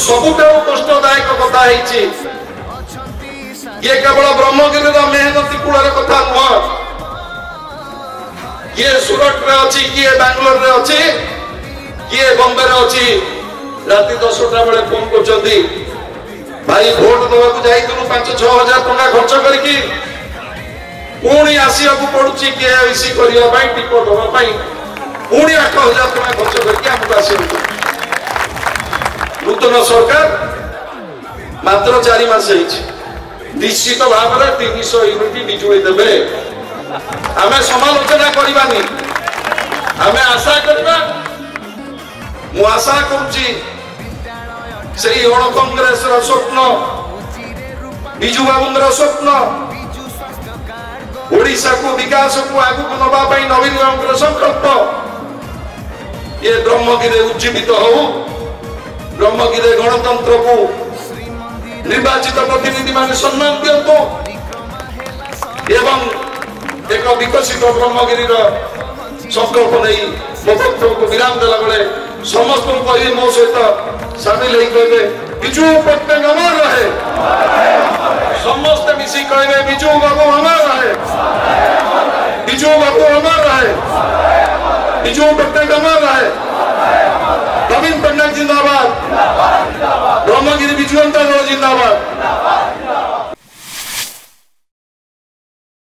सबुठार कष्टदायक कथा ये केवल ब्रह्मगिरी मेहनती कूल कथा नुह किए सूरत रे अच्छी किए बैंगलोर रे अच्छी किए बॉम्बे रे अच्छी राति 10टा बेले फोन कर भाई भोट दवा जाइलु 5-6 हजार टका खर्च करके पुणी आसिया पड़ुची केसी करने टिकट दवाई पुणी 8,000 टका खर्च करके आमको आस नूतन सरकार मात्र 4 मास निश्चित भाव में 300 यूनिट बिजुली देवे आम समालोचना करवानी आम आशा करवा मु आशा करुच्ची से अण कांग्रेस स्वप्न विजु बाबुंर स्वप्न ओडिशा को विकास को आगु नवा नवीन बाबू संकल्प ये ब्रह्मगिरी उज्जीवित हो ब्रह्मगिरी गणतंत्र को निर्वाचित प्रतिनिधि मान सम्मान दिंतु एवं एक विकसित ब्रह्मगिरी संकल्प नहीं मो वक्तव्य को विराम देला बेले समस्त कहे मो सहित सामिल हो कहे विजु पट्टनायक अमर रहे समस्त मिसी कहे विजु बाबू अमर रहे विजु बाबू अमर रहे विजु पट्टनायक अमर रहे।